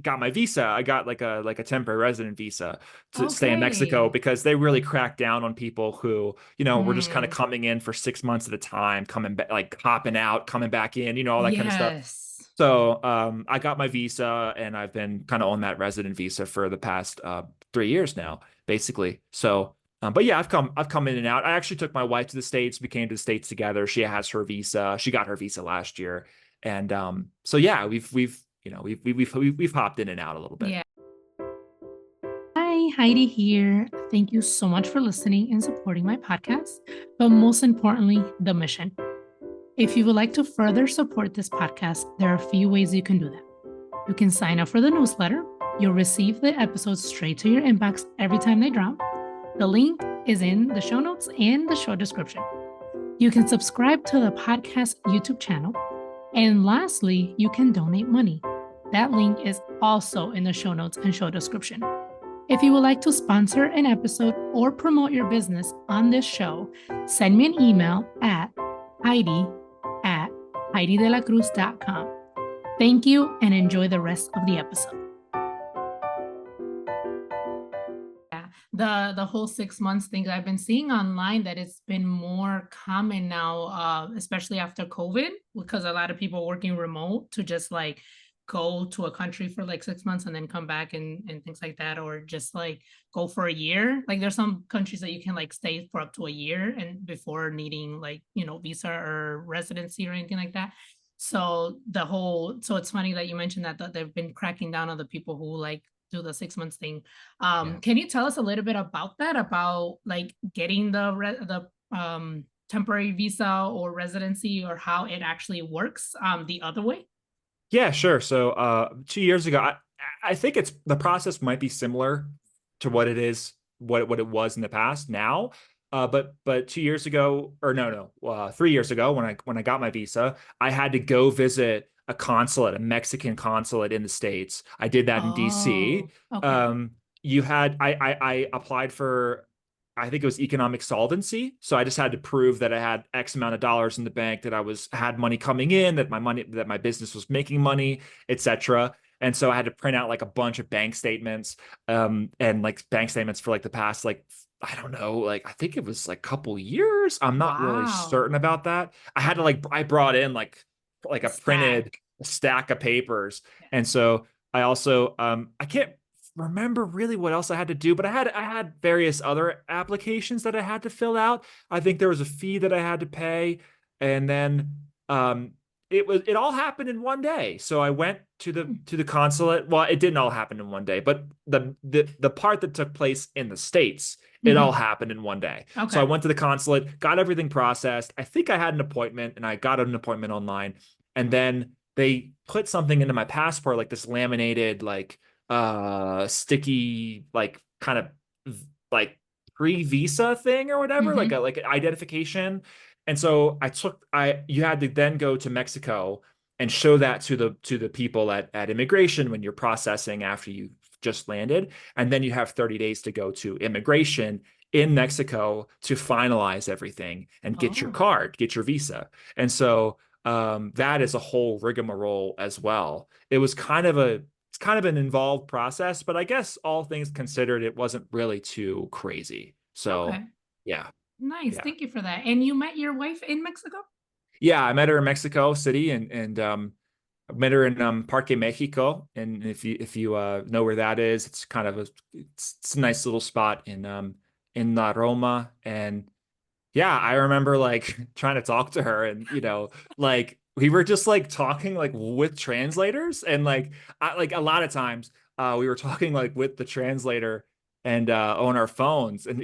got my visa. I got like a temporary resident visa to stay in Mexico Okay. because they really cracked down on people who, were just kind of Mm, coming in for 6 months at a time, coming back, like hopping out, coming back in, all that kind of stuff. yes. So I got my visa and I've been kind of on that resident visa for the past 3 years now, basically. So, but yeah, I've come in and out. I actually took my wife to the States. We came to the States together. She has her visa. She got her visa last year, and so yeah, we've hopped in and out a little bit. Yeah. Hi, Heidi here. Thank you so much for listening and supporting my podcast, but most importantly, the mission. If you would like to further support this podcast, there are a few ways you can do that. You can sign up for the newsletter. You'll receive the episodes straight to your inbox every time they drop. The link is in the show notes and the show description. You can subscribe to the podcast YouTube channel. And lastly, you can donate money. That link is also in the show notes and show description. If you would like to sponsor an episode or promote your business on this show, send me an email at Heidi@HeidiDelacruz.com. Thank you and enjoy the rest of the episode. Yeah, the whole 6 months thing I've been seeing online that it's been more common now, especially after COVID, because a lot of people working remote to just like go to a country for like 6 months and then come back and things like that, or just like go for a year. Like there's some countries that you can like stay for up to a year and before needing like, visa or residency or anything like that. So it's funny that you mentioned that they've been cracking down on the people who like do the 6 months thing. Yeah. Can you tell us a little bit about that, about like getting the temporary visa or residency, or how it actually works the other way? Yeah, sure. So 2 years ago, I think it's the process might be similar to what it is, what it was in the past now. But 2 years ago, or no, 3 years ago, when I got my visa, I had to go visit a consulate, a Mexican consulate in the States. I did that in DC. Oh, okay. Um, I applied for, I think it was economic solvency. So I just had to prove that I had X amount of dollars in the bank, that had money coming in, that my business was making money, etc. And so I had to print out like a bunch of bank statements, and like bank statements for like the past, like, I don't know, like I think it was like a couple years. I'm not really Wow. certain about that. I brought in like a printed Stack. stack of papers. Yeah. And so I also I can't remember really what else I had to do, but I had various other applications that I had to fill out. I think there was a fee that I had to pay, and then it all happened in one day. So I went to the consulate. Well, it didn't all happen in one day, but the part that took place in the States, it all Mhm. happened in one day. So I Okay. went to the consulate, got everything processed. I think I had an appointment, and I got an appointment online, and then they put something into my passport, like this laminated, like sticky, like kind of like pre-visa thing or whatever, like a Mhm. like an identification. And so you had to then go to Mexico and show that to the people at immigration when you're processing after you just landed. And then you have 30 days to go to immigration in Mexico to finalize everything and get your Oh, card, get your visa. And so that is a whole rigmarole as well. It's kind of an involved process, but I guess all things considered, it wasn't really too crazy. So okay. yeah, Nice. yeah. Thank you for that. And you met your wife in Mexico? Yeah, I met her in Mexico City, and I met her in Parque Mexico. And if you know where that is, it's kind of it's a nice little spot in La Roma. And yeah, I remember like trying to talk to her, and like we were just like talking like with translators, and like a lot of times we were talking like with the translator and on our phones, and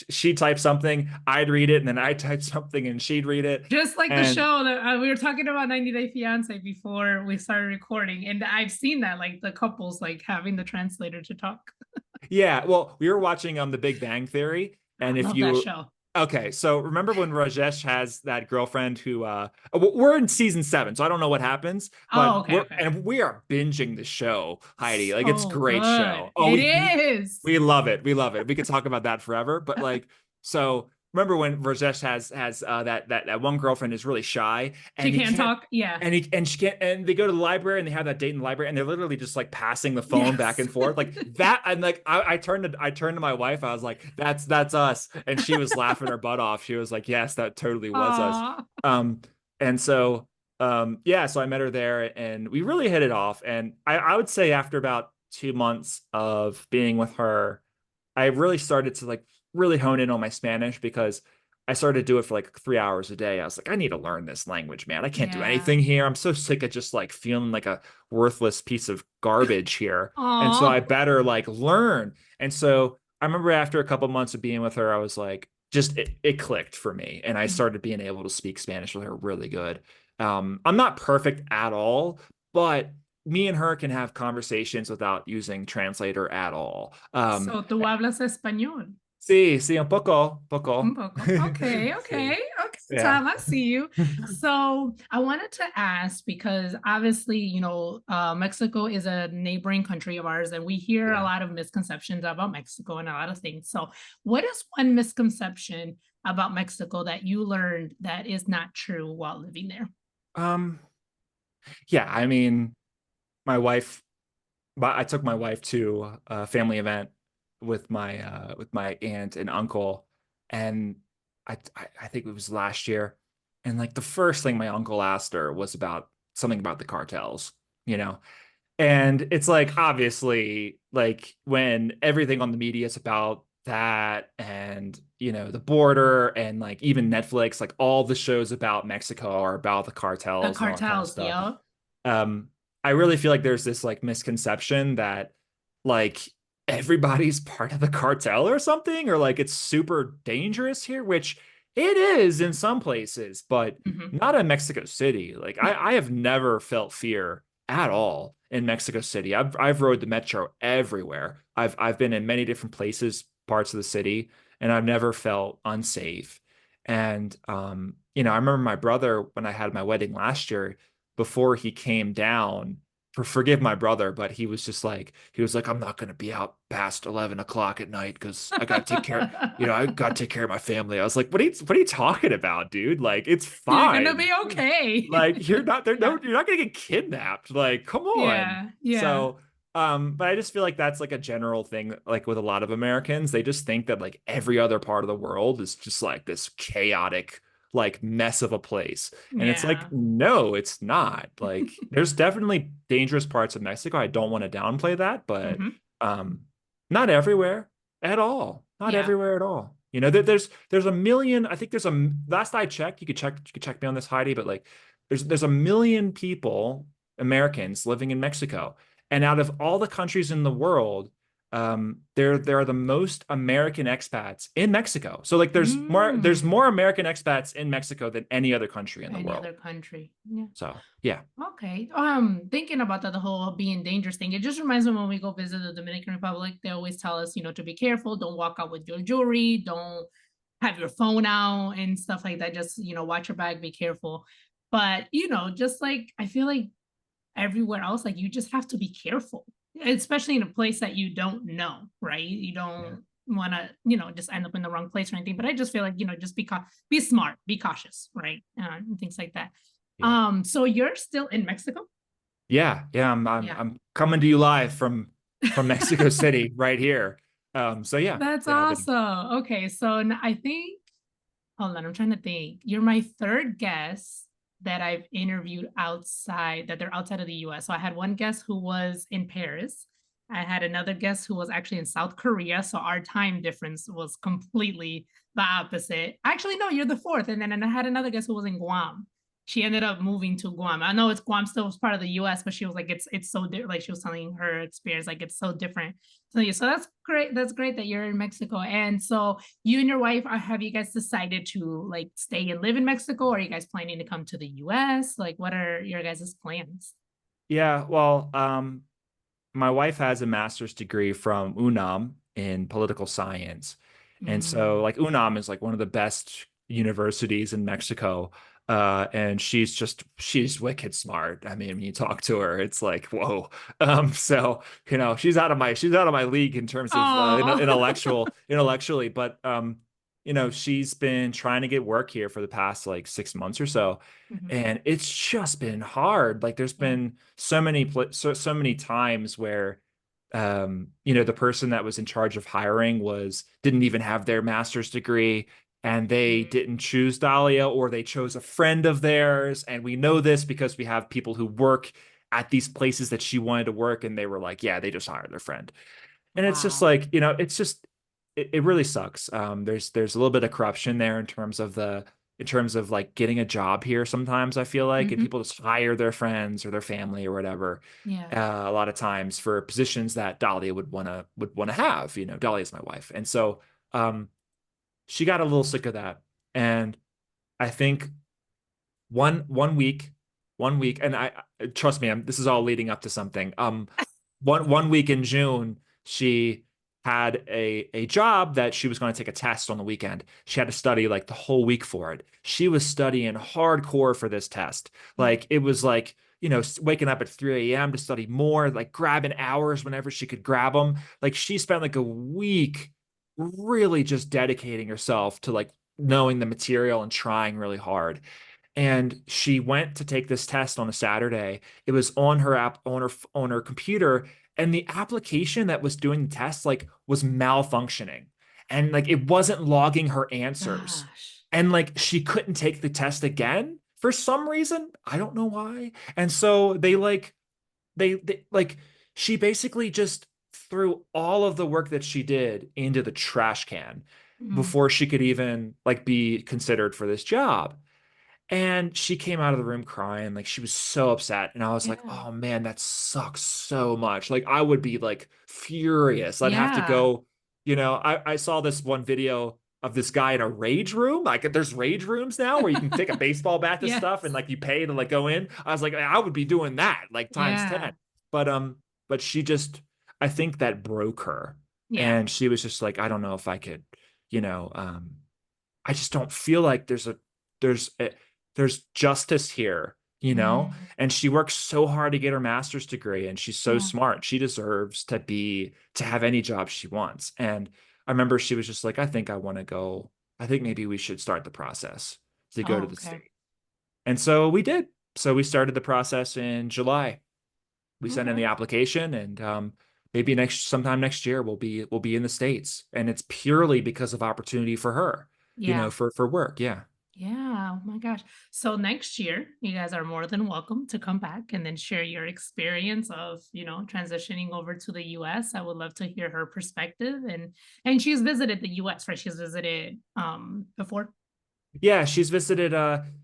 she'd type something, I'd read it, and then I'd type something and she'd read it. Just like the And show that we were talking about 90 Day Fiance before we started recording. And I've seen that, like the couples like having the translator to talk. yeah, well, we were watching The Big Bang Theory, I and if love that you show. okay, so remember when Rajesh has that girlfriend who we're in season 7, so I don't know what happens, Oh, but okay, okay. we are binging the show, Heidi. Like, it's a So great good. show. Oh, It we is. we love it. We love it. We could talk about that forever, but like, so remember when Rajesh has that one girlfriend who's really shy She and he can't can't talk. Yeah. and she can't, and they go to the library and they have that date in the library and they're literally just like passing the phone back Yes. and forth like that. And like I turned to my wife. I was like, that's us. And she was laughing her butt off. She was like, yes, that totally was us. Aw. Um, and so yeah, so I met her there and we really hit it off. And I would say after about 2 months of being with her, I really started to like really hone in on my Spanish because I started to do it for like 3 hours a day. I was like, I need to learn this language, man. I can't do Yeah. anything here. I'm so sick of just like feeling like a worthless piece of garbage here. And so I Aw. better like learn. And so I remember after a couple months of being with her, I was like, just it clicked for me. And I started being able to speak Spanish with her really good. I'm not perfect at all, but me and her can have conversations without using translator at all. So tú hablas español. Sí, sí, un poco, Un poco. poco. Okay, okay, Sí, okay, yeah. Tom, I see you. So I wanted to ask because obviously, Mexico is a neighboring country of ours, and we hear a Yeah. lot of misconceptions about Mexico and a lot of things. So, what is one misconception about Mexico that you learned that is not true while living there? Um, yeah, I mean, my wife, but I took my wife to a family event with my aunt and uncle, and I think it was last year, and like the first thing my uncle asked her was about something about the cartels, you know. And it's like obviously like when everything on the media is about that and the border and like even Netflix, like all the shows about Mexico are about the The cartels and all that kind of cartels, stuff. yeah. Um, I really feel like there's this like misconception that like everybody's part of the cartel or something, or like it's super dangerous here, which it is in some places, but Mhm. not in Mexico City. Like Yeah. I have never felt fear at all in Mexico City. I've rode the metro everywhere. I've been in many different places, parts of the city, and I've never felt unsafe. And I remember my brother when I had my wedding last year, before he came down, forgive my brother, but he was like, I'm not gonna be out past 11 o'clock at night because I gotta take care, I gotta take care of my family. I was like, what are you talking about, dude? Like, it's You're gonna fine. be okay. Like you're not there. Yeah. No, you're not gonna get kidnapped. Like, come on. Yeah. Yeah. So, but I just feel like that's like a general thing, like with a lot of Americans, they just think that like every other part of the world is just like this chaotic, like mess of a place. And it's like, Yeah. no, it's not. Like, there's definitely dangerous parts of Mexico. I don't want to downplay that, but Mhm. um, not everywhere at all. Not Yeah. everywhere at all. There's a million. I think there's a last I checked. You could check me on this, Heidi. But like, there's a million people, Americans living in Mexico, and out of all the countries in the world, there are the most American expats in Mexico. So like, there's Mm. more American expats in Mexico than any other country in the Any world. other country. Yeah. So yeah, Okay. Thinking about that, the whole being dangerous thing, it just reminds me when we go visit the Dominican Republic, they always tell us, to be careful, don't walk out with your jewelry, don't have your phone out and stuff like that. Just, watch your bag, be careful. But, just like I feel like everywhere else, like you just have to be careful, especially in a place that you don't know, right? You yeah, don't want to, just end up in the wrong place or anything. But I just feel like, just be smart, be cautious, right? And things like that. yeah. So you're still in Mexico? Yeah. I'm Yeah. I'm coming to you live from Mexico City right here. So yeah, That's yeah, I've been awesome. Okay, so I think, hold on, I'm trying to think. You're my third guest that I've interviewed outside, that they're outside of the US. So I had one guest who was in Paris. I had another guest who was actually in South Korea. So our time difference was completely the opposite. Actually, no, you're the fourth. And I had another guest who was in Guam. She ended up moving to Guam. I know it's Guam still was part of the US, but she was like, it's so like she was telling her experience, like it's so different. So yeah, so that's great. That's great that you're in Mexico. And so you and your wife have you guys decided to like stay and live in Mexico, or are you guys planning to come to the US? Like what are your guys' plans? Yeah, well, my wife has a master's degree from UNAM in political science. And so Mm. like UNAM is like one of the best universities in Mexico. And she's wicked smart. I mean, when you talk to her, it's like, whoa. So, she's out of my league in terms of Oh. intellectually, but she's been trying to get work here for the past like 6 months or so. Mhm. And it's just been hard. Like there's Yeah. been so many times where the person that was in charge of hiring didn't even have their master's degree, and they Mm. didn't choose Dahlia, or they chose a friend of theirs. And we know this because we have people who work at these places that she wanted to work, and they were like, yeah, they just hired their friend. And it's just Wow. like, it's just it really sucks. There's a little bit of corruption there in terms of like getting a job here sometimes, I feel like, and Hmm. people just hire their friends or their family or whatever. Yeah. A lot of times for positions that Dahlia would wanna have. Dahlia's my wife. And so she got a little sick of that. And I think one week, and I trust me, this is all leading up to something. One week in June, she had a job that she was going to take a test on the weekend. She had to study like the whole week for it. She was studying hardcore for this test. Yeah. Like it was like, waking up at 3 a.m. to study more, like grabbing hours whenever she could grab them. Like she spent like a week really just dedicating herself to like knowing the material and trying really hard. And she went to take this test on a Saturday. It was on her app on her computer, and the application that was doing the test like was malfunctioning, and like it wasn't logging her answers, Gosh. and like she couldn't take the test again for some reason. I don't know why. And so they like she basically just threw all of the work that she did into the trash can Mm. before she could even like be considered for this job. And she came out of the room crying, like she was so upset. And I was like, Yeah. oh man, that sucks so much. Like I would be like furious. I'd have to Yeah. go, I saw this one video of this guy in a rage room. Like there's rage rooms now where you can take a baseball bat to stuff and Yes. like you pay to like go in. I was like, I would be doing that like times Yeah. 10. But she just, I think that broke her. Yeah. And she was just like, I don't know if I could, you know, I just don't feel like there's a, there's justice here, Mm. and she works so hard to get her master's degree, and she's so Yeah. smart. She deserves to have any job she wants. And I remember she was just like, I think I want to go. I think maybe we should start the process to go Oh, to the okay. state. And so we did. So we started the process in July. We sent in Okay. the application, and maybe sometime next year we'll be in the States. And it's purely because of opportunity for her, Yeah. for work. Yeah. Yeah. Oh my gosh. So next year, you guys are more than welcome to come back and then share your experience of, transitioning over to the US. I would love to hear her perspective, and she's visited the US, right? She's visited before. Yeah, she's visited.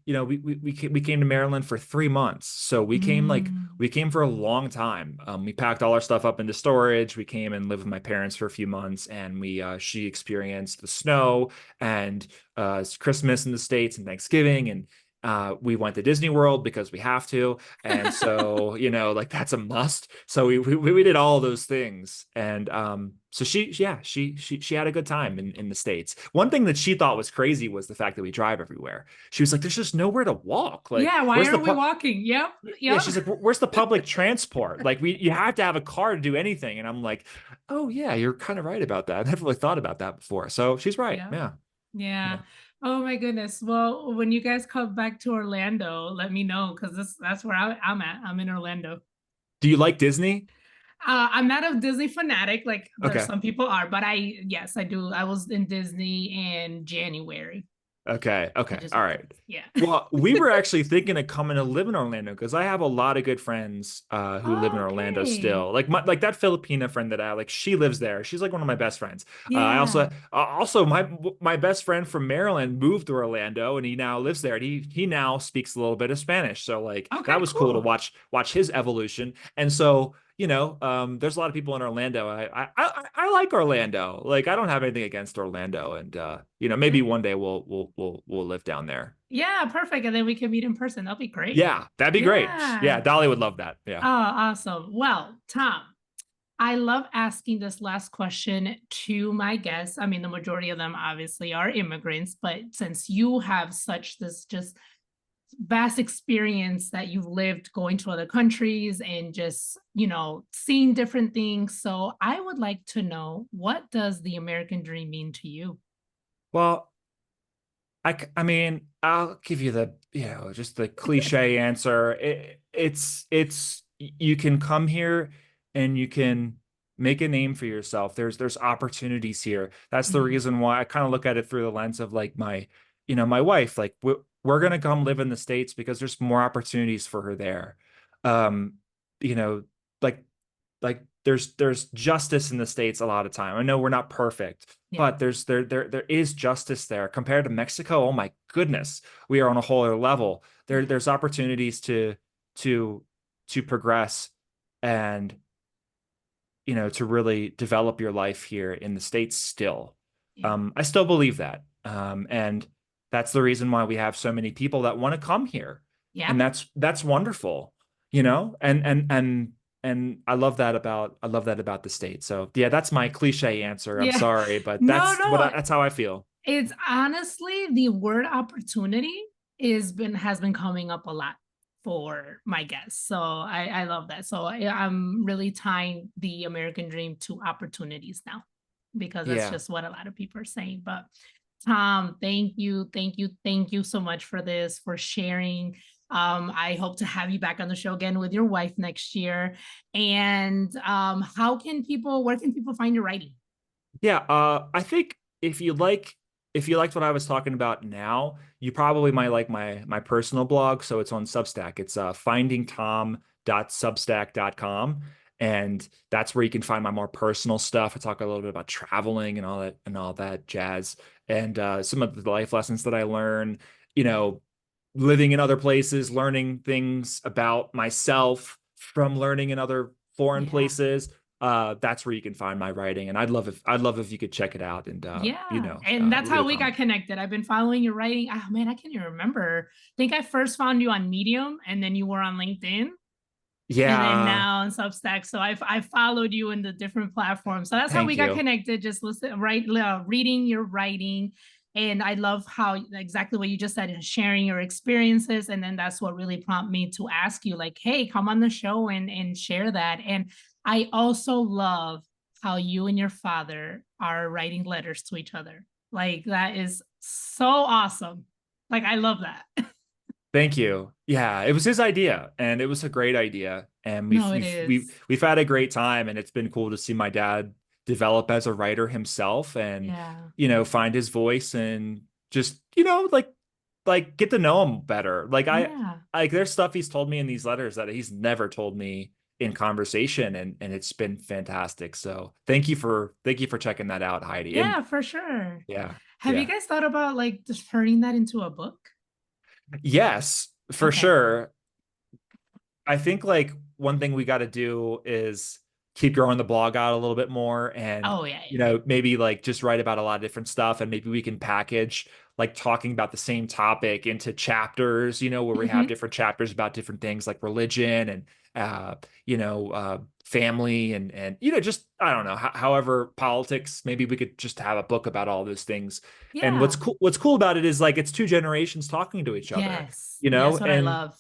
We came to Maryland for 3 months, so Mm. we came for a long time. We packed all our stuff up into storage. We came and lived with my parents for a few months, and she experienced the snow and Christmas in the States and Thanksgiving, and we went to Disney World because we have to, and so like that's a must. So we did all those things, and so she had a good time in the States. One thing that she thought was crazy was the fact that we drive everywhere. She was like, "There's just nowhere to walk. Like, Yeah, why where's the aren't we pu-" walking? Yep. Yeah, Yep. she's like, "Where's the public transport? Like, you have to have a car to do anything." And I'm like, "Oh yeah, you're kind of right about that. I never really thought about that before." So she's right. Yeah. Yeah, Yeah. yeah. Oh my goodness. Well, when you guys come back to Orlando, let me know because that's where I'm at. I'm in Orlando. Do you like Disney? I'm not a Disney fanatic, like there's Okay. some people are, but yes, I do. I was in Disney in January. Okay. I Okay. just All went right. twice. Yeah. Well, we were actually thinking of coming to live in Orlando because I have a lot of good friends who live in Oh, Orlando okay. still. Like that Filipina friend that I like, she lives there. She's like one of my best friends. I Yeah. also my best friend from Maryland moved to Orlando, and he now lives there. And he now speaks a little bit of Spanish. So like that Okay, was cool to cool. watch his evolution. And so there's a lot of people in Orlando. I like Orlando. Like I don't have anything against Orlando, and maybe Good. one day we'll live down there. Yeah, perfect. And then we can meet in person. That'll be great. Yeah, that'd be great. Yeah. Yeah, Dolly would love that. Oh, Yeah. awesome. Well, Tom, I love asking this last question to my guests. I mean, the majority of them obviously are immigrants, but since you have such this just vast experience that you've lived going to other countries and just, seeing different things. So I would like to know, what does the American dream mean to you? Well, I mean, I'll give you the, just the cliche answer. It's you can come here and you can make a name for yourself. There's opportunities here. That's the Mhm. reason why I kind of look at it through the lens of like my wife. Like we're gonna come live in the States because there's more opportunities for her there. Um, you know, like there's justice in the States a lot of time. I know we're not perfect, Yeah. but there is justice there compared to Mexico. Oh my goodness, we are on a whole other level. Yeah. There's opportunities to to progress and to really develop your life here in the States still. Yeah. I still believe that. And that's the reason why we have so many people that want to come here. Yeah. And that's wonderful, and I love that about the state. So yeah, that's my cliche answer. I'm Yeah. sorry, but No, no. that's how I feel. It's honestly the word opportunity has been coming up a lot for my guests. So I love that. So I'm really tying the American dream to opportunities now because that's Yeah. just what a lot of people are saying. But Tom, thank you, thank you, thank you so much for this, for sharing. I hope to have you back on the show again with your wife next year. And where can people find your writing? Yeah, I think if you liked what I was talking about now, you probably might like my personal blog. So it's on Substack. It's findingtom.substack.com. And that's where you can find my more personal stuff. I talk a little bit about traveling and all that jazz, and some of the life lessons that I learn, you Yeah. know, living in other places, learning things about myself from learning in other foreign Yeah. places. That's where you can find my writing, and I'd love if you could check it out and Yeah. And that's leave how a we got comment. connected. I've been following your writing. Oh man, I can't even remember. I think I first found you on Medium and then you were on LinkedIn and then Yeah, now on Substack. So I followed you in the different platforms. So that's how we thank got you. connected. Just reading your writing. And I love how exactly what you just said, sharing your experiences. And then that's what really prompted me to ask you, like, hey, come on the show and share that. And I also love how you and your father are writing letters to each other. Like that is so awesome. Like I love that. Thank you. Yeah, it was his idea, and it was a great idea, and No, it is. we've had a great time, and it's been cool to see my dad develop as a writer himself, and Yeah. find his voice, and just get to know him better. Yeah. There's stuff he's told me in these letters that he's never told me in conversation, and it's been fantastic. So thank you for checking that out, Heidi. And Yeah, for sure. yeah, Have you yeah. guys thought about like just turning that into a book? Yes, for Okay. sure. I think like one thing we got to do is keep growing the blog out a little bit more, and Oh yeah, maybe like just write about a lot of different stuff, and maybe we can package like talking about the same topic into chapters, where we yeah. have different chapters about different things like religion and family, and just I don't know, however, politics. Maybe we could just have a book about all those things. And Yeah. what's cool about it is like it's two generations talking to each other, Yes. That's what I and love.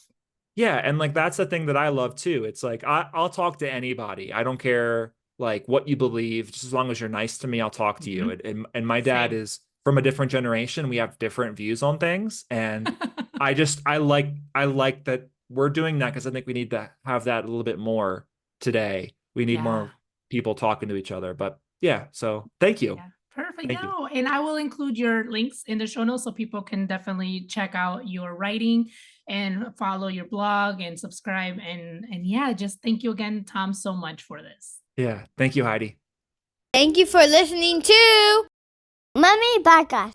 yeah, and like that's the thing that I love too. It's like I'll talk to anybody. I don't care like what you believe, just as long as you're nice to me, I'll talk to you. Mhm. And my dad Same. is from a different generation. We have different views on things, and I like that we're doing that because I think we need to have that a little bit more today. We need Yeah. more people talking to each other. But yeah, so thank you, Yeah. Perfect. thank you. No, and I will include your links in the show notes so people can definitely check out your writing and follow your blog and subscribe. And yeah, just thank you again, Tom, so much for this. Yeah, thank you, Heidi. Thank you for listening to Mummy Podcast.